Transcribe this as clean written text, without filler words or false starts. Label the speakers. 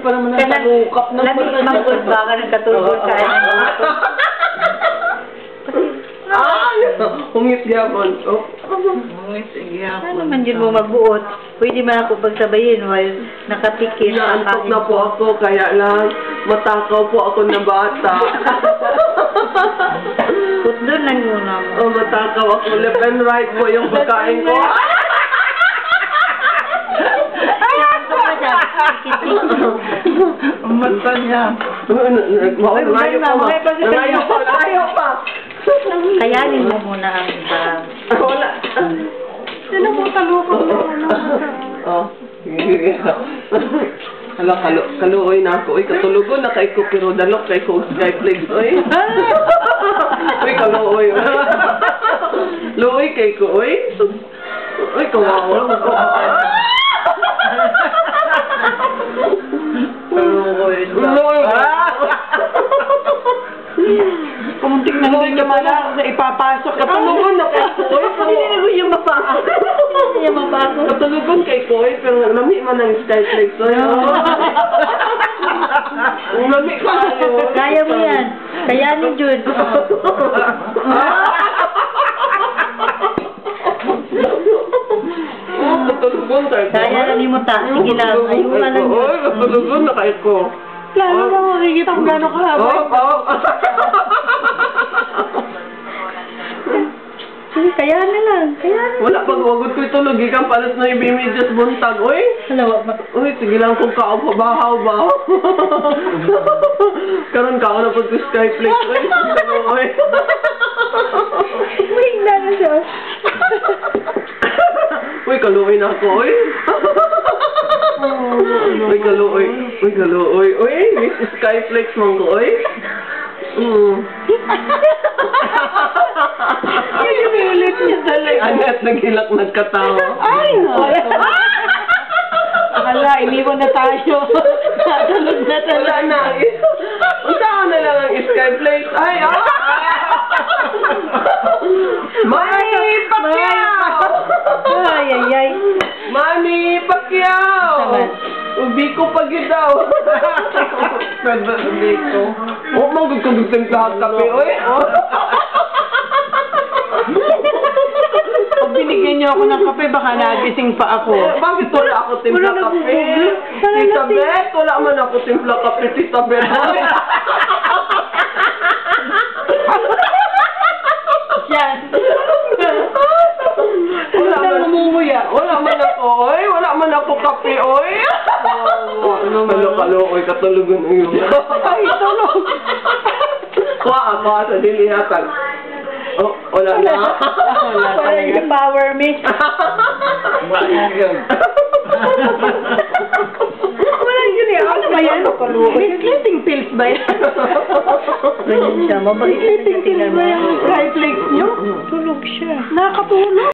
Speaker 1: pa naman ang talukap ng
Speaker 2: lamig manggod ba ka nagkatulog ka?
Speaker 1: Hungit gyapon.
Speaker 2: Hungit gyapon. Ano man yun mo magbuot? Pwede man ako pagsabayin while nakapikit.
Speaker 1: Naantok na po ako, kaya lang matakaw po ako na bata.
Speaker 2: Put doon lang muna mo.
Speaker 1: Oh, matakaw ako. Left and right po yung pagkain ko.
Speaker 2: Ang mata niya.
Speaker 1: Nangayo pa.
Speaker 2: Kayanin mo muna ang iba.
Speaker 1: Wala.
Speaker 2: Sino mo talukap mo?
Speaker 1: Oh, sige. Hala, kaluoy na ako. Uy, katulugon na kay ko, pero dalok kay ko, Skyflex. Uy. Uy, kaluoy. Luoy kay ko, uy. Uy, kawawa. Kaluoy. Luoy.
Speaker 2: Kumuntik na luoy ka mala sa ipapasok.
Speaker 1: Katulugon na kay ko, uy.
Speaker 2: Hindi na ko yung mapasok. Hindi niya mapasok.
Speaker 1: Katulugon kay ko, uy, pero lami man ang Skyflex. Uy, lami ka.
Speaker 2: Kaya mo yan. Kayanin, Jud.
Speaker 1: Katulugon kay ko.
Speaker 2: Kaya na ni mo ta. Sige lang. Ayun na lang.
Speaker 1: Uy, katulugon na kay ko.
Speaker 2: Lalo ba mo nakikita kung gano'n kahapon? Sige, kaya na lang. Kaya na.
Speaker 1: Wala pag wagod ko'y tulog. Ikang palas na ibimidjas buntag. Uy!
Speaker 2: Halawa ba?
Speaker 1: Uy, sige lang kung kaopabahaw ba? Karoon ka ako na pag Skyflex. Uy, uy.
Speaker 2: Wait na na siya.
Speaker 1: Uy, kaluoy na ako. Uy! Uy, kaluoy. Uy, kaluoy. Uy, Miss Skyflex mong ko. Uy!
Speaker 2: Ulit niya talaga.
Speaker 1: Agat nagilak nagkatawa.
Speaker 2: Ay! Akala, iniwan na tayo. Natulog na talaga.
Speaker 1: Wala na. Usahan na lang ang Skyflex. Ay, Manny Pacquiao!
Speaker 2: Ay, ay, ay.
Speaker 1: Manny Pacquiao! Ubi ko pag yun daw. Ubi ko. Oh, magagagagag lahat kape. Uy!
Speaker 2: Pag binigyan niyo ako ng kape, baka nagising pa ako.
Speaker 1: Bakit wala ako timpla kape? Tita Beth, wala man ako timpla kape, Tita Beth.
Speaker 2: Yan.
Speaker 1: Wala man umumuya. Wala man ako, oy. Wala man ako kape, oy. Kalo, oy, katulugan ang iyo.
Speaker 2: Ay, tulog.
Speaker 1: Kuha sa dilihatan. Oh, wala na.
Speaker 2: Wala talaga. Power me.
Speaker 1: Wala yun.
Speaker 2: Wala yun eh. Ano ba yan? May sleeping pills ba yan? Ganyan siya. Mabait na
Speaker 3: Sleeping pills ba yung Skyflex nyo?
Speaker 2: Tulog siya.
Speaker 3: Nakatulog.